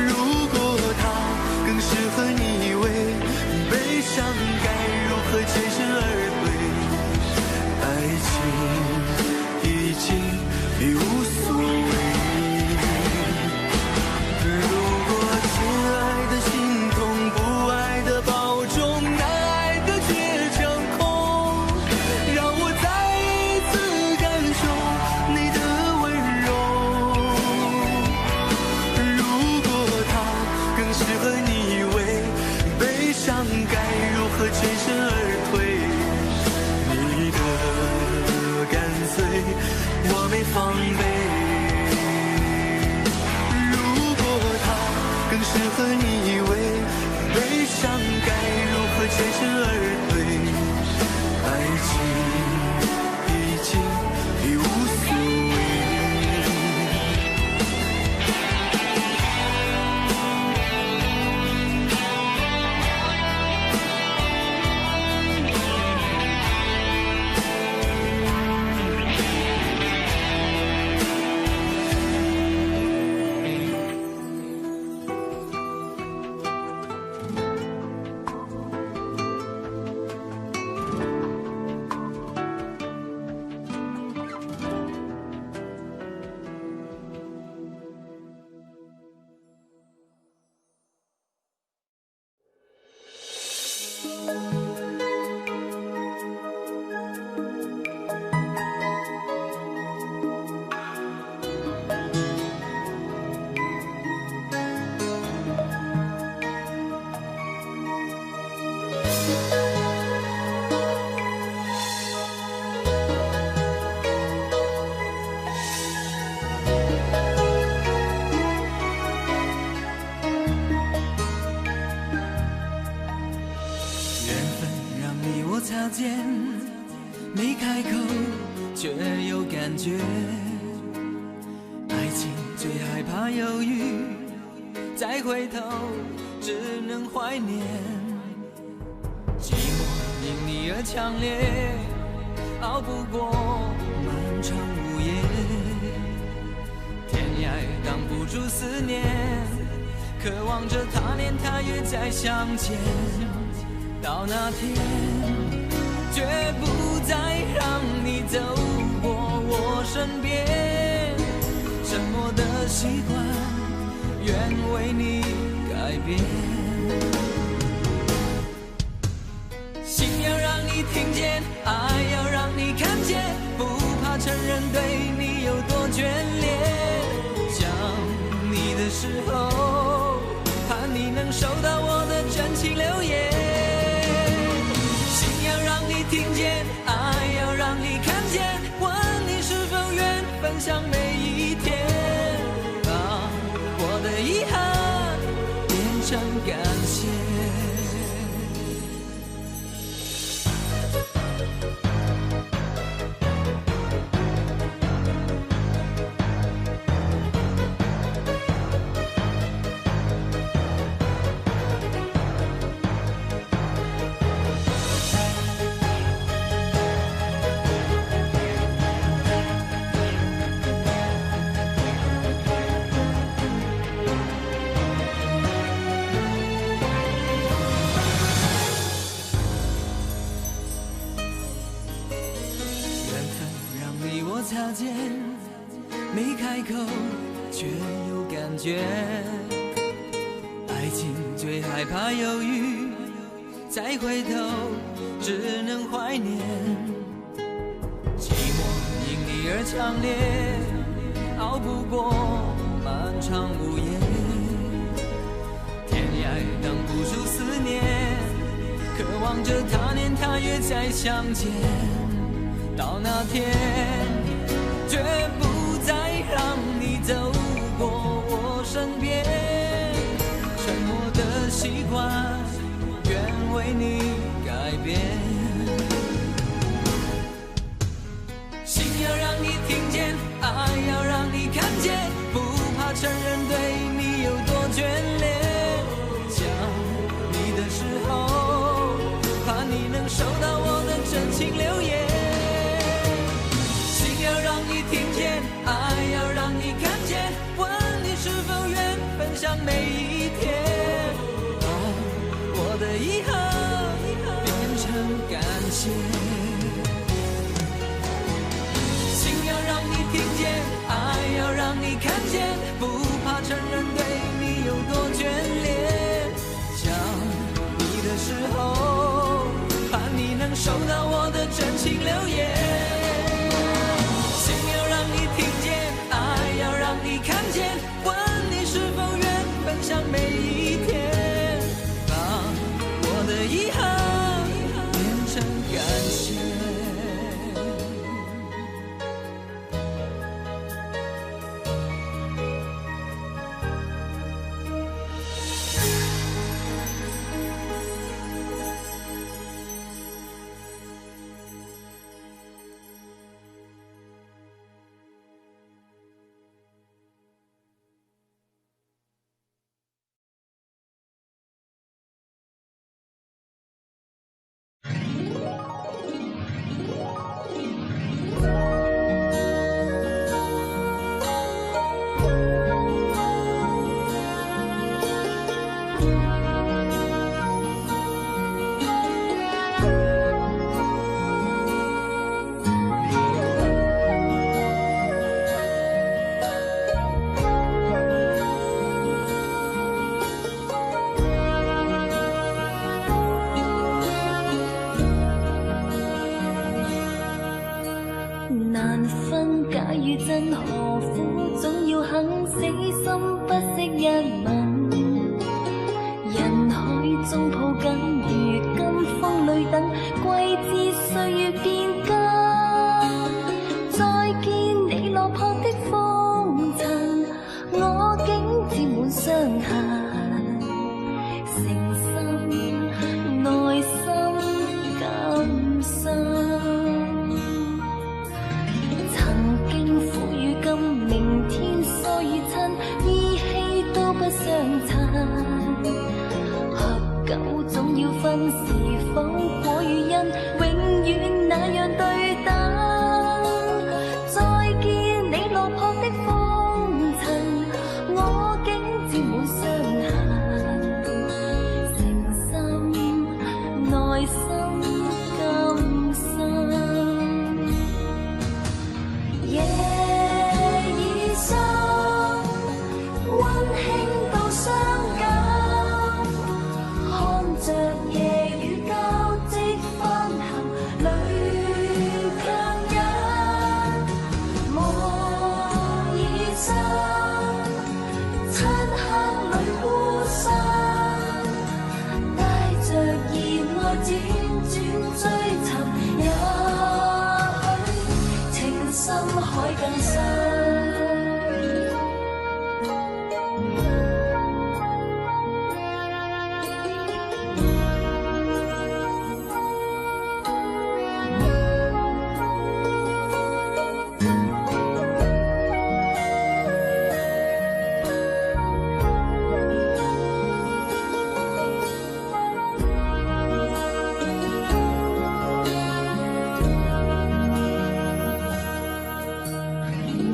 如果他更适合你以为，悲伤该如何全身而退？爱情已经无所谓。如果亲爱的心痛，不爱的保重，难爱的却成空，让我再一次感受你的温柔。如果他更适合你以为，悲伤该如何全身而退？你的干脆我没防备。如果他更适合你以为，悲伤该如何全身而退？爱情已经无所谓。见，没开口却有感觉。爱情最害怕犹豫，再回头只能怀念。寂寞因你而强烈，熬不过漫长午夜。天涯挡不住思念，渴望着他年他月再相见。到那天，绝不再让你走过我身边。沉默的习惯，愿为你改变。心要让你听见，爱要让你看见，不怕承认对你有多眷恋。想你的时候，盼你能收到我的真情留言。听见，爱要让你看见，问你是否愿分享每一天，把我的遗憾变成感谢。擦肩，没开口却有感觉。爱情最害怕犹豫，再回头只能怀念。寂寞因你而强烈，熬不过漫长午夜。天涯挡不住思念，渴望着他年他月再相见。到那天，绝不再让你走过我身边。沉默的习惯，愿为你改变。心要让你听见，爱要让你看见，不怕承认对你有多眷恋。想你的时候，怕你能收到我的真情留言。听见，爱要让你看见，问你是否愿分享每一天，把我的遗憾变成感谢。心要让你听见，爱要让你看见，不怕承认对你有多眷恋。想你的时候，盼你能收到我的真情留言。你看见，问你是否愿分享每一天，把我的遗憾变成感谢。真何苦總要肯死心不惜一吻，人海中抱緊，如今風裏等，歸知歲月變更。再見你落魄的風塵，我竟沾滿傷痕，誠心內心感受。相衬。合久總要分是否果與因，永遠那樣對等。再見你落魄的風塵，我竟沾滿傷痕。誠心內心今生，夜已深，溫馨到傷感，看着夜雨交織翻行，淚強忍。夢已深，漆黑裏孤身，帶着熱愛輾轉追尋，也許情深海更深。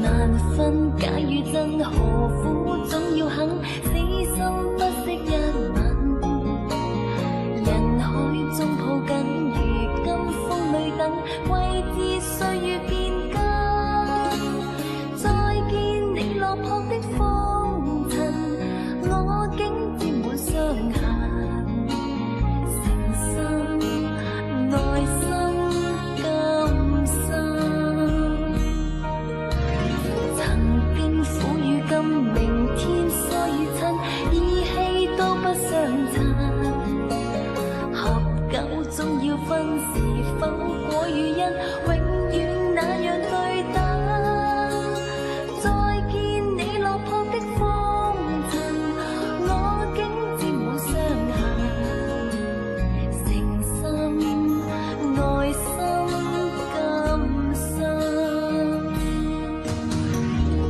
難分假與真，何苦總要肯死心不息一吻。人海中抱緊，如今風裏等，為知歲月變更。再見你落魄的風塵，我竟沾滿傷痕。誠心內心今生，曾經苦與甘，明天疏與親，意氣都不相襯。合久總要分是否果與因，永遠那樣對等。再見你落魄的風塵，我竟沾滿傷痕。誠心內心今生，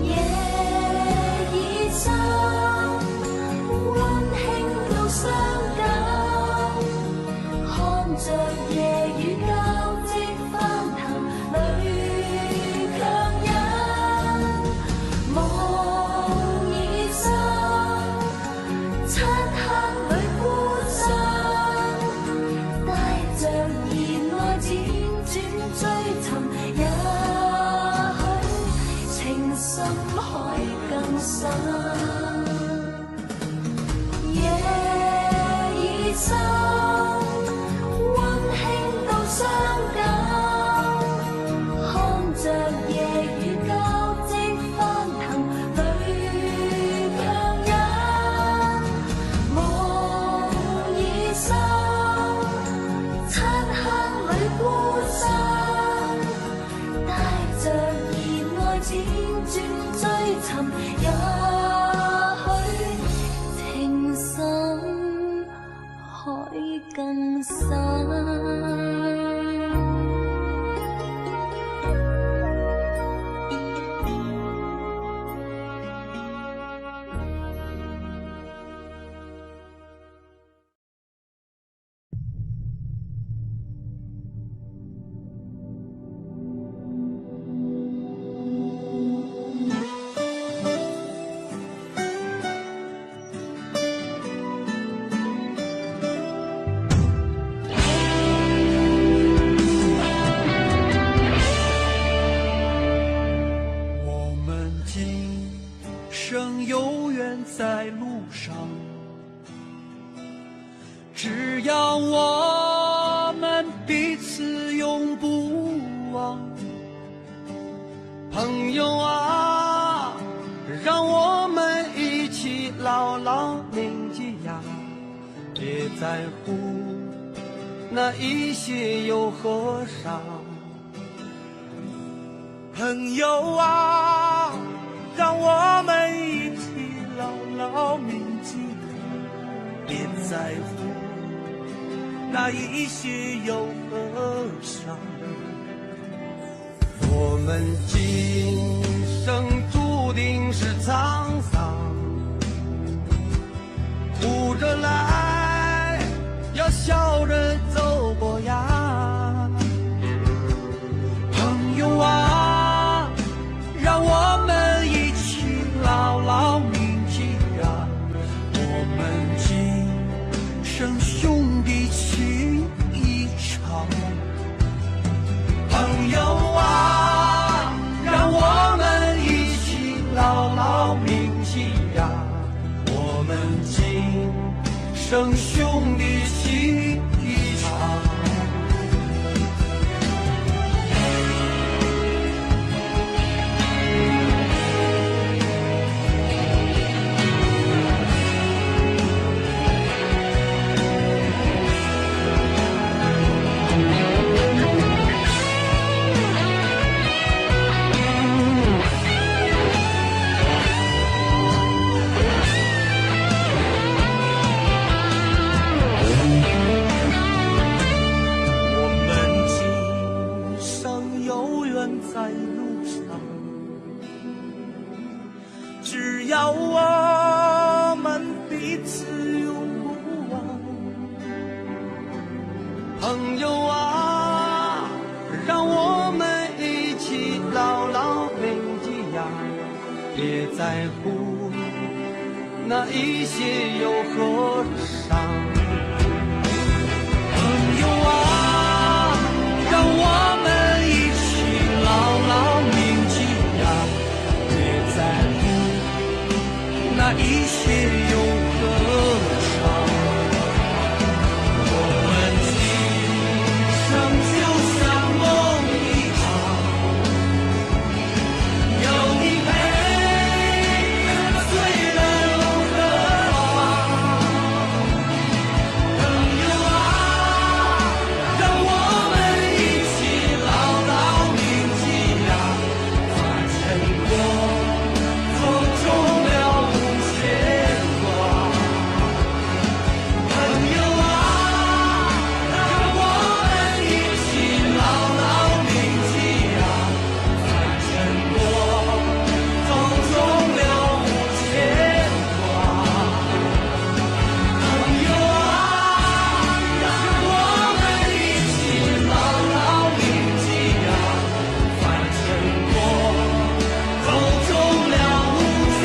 夜已深，溫馨到傷感，看着夜雨交織翻騰，淚強忍。夢已深，漆黑裏孤身，帶着熱愛輾轉追尋，也許情深海更深。夜已深，溫馨到傷感，看着夜雨交織翻騰，淚強忍。夢已深，漆黑裏孤身，帶着熱愛輾轉追尋，也許情深海更深。我们今生有缘在路上，只要我们彼此永不忘。朋友啊，让我们一起牢牢铭记呀，别在乎那一些又何伤。朋友啊，让我们一起牢牢铭记，别在乎那一些又何伤。我们今生注定是沧桑，生兄弟情一场。只要我们彼此永不忘，朋友啊，让我们一起牢牢铭记呀，别在乎那一些又何伤。朋友啊，让我们一起牢牢铭记呀，别在乎那一些又何伤。我们今生就像梦一场，有你陪，虽然路很长。朋友啊，让我们一起牢牢铭记呀，化成过风中了无牵挂。朋友啊，让我们一起牢牢铭记呀，化成过风中了无牵挂。朋友啊，让我们一起牢牢铭记呀，化成过风中了无牵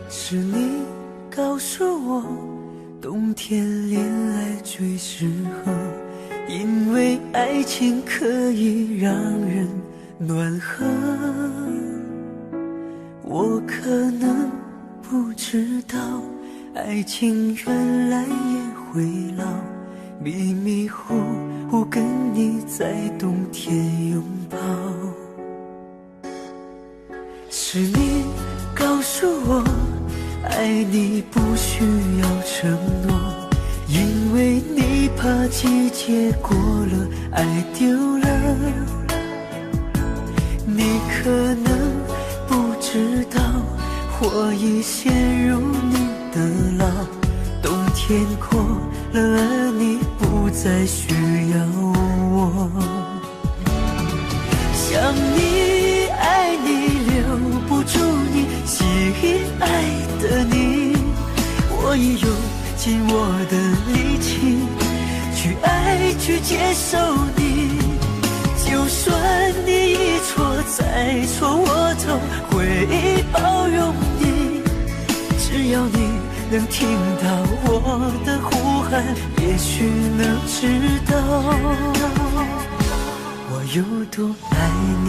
是你告诉我，冬天恋爱最适合，因为爱情可以让人暖和。我可能不知道，爱情原来也会老，迷迷糊糊跟你在冬天拥抱。是你告诉我，爱你不需要承诺，因为你怕季节过了，爱丢了。你可能不知道，我已陷入你的牢，冬天过了，而你不再需要我。想你爱你留不住你，吸引爱的你，我已用尽我的力气去爱，去接受你。就算你一错再错，我都会包容你。只要你能听到我的呼喊，也许能知道我有多爱你。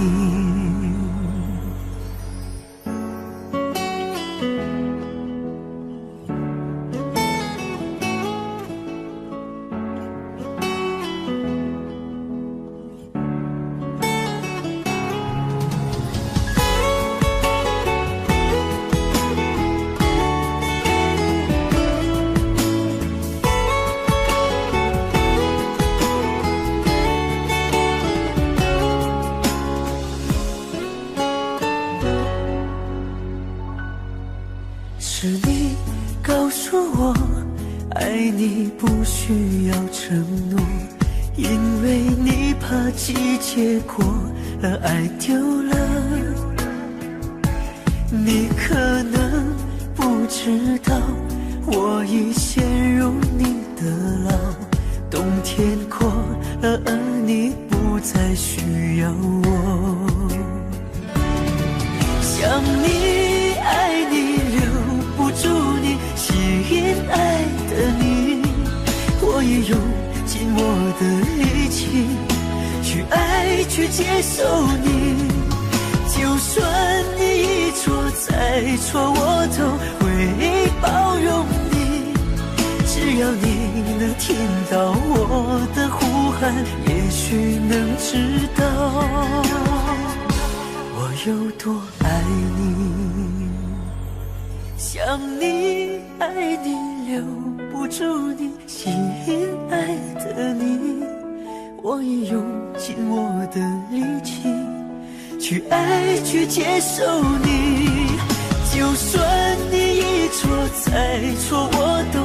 是你告诉我，爱你不需要承诺，因为你怕季节过了，爱丢了。你可能不知道，我已陷入你的牢。冬天过了，而你不再需要我。想你，爱你，留不住你，吸引爱的你。我也用尽我的力气去爱，去接受你。就算你一错再错，我都会包容你。只要你能听到我的呼喊，也许能知道我有多爱你。想你，爱你，留不住你，吸引爱的你。我也用尽我的力气去爱，去接受你。就算你一错再错，我都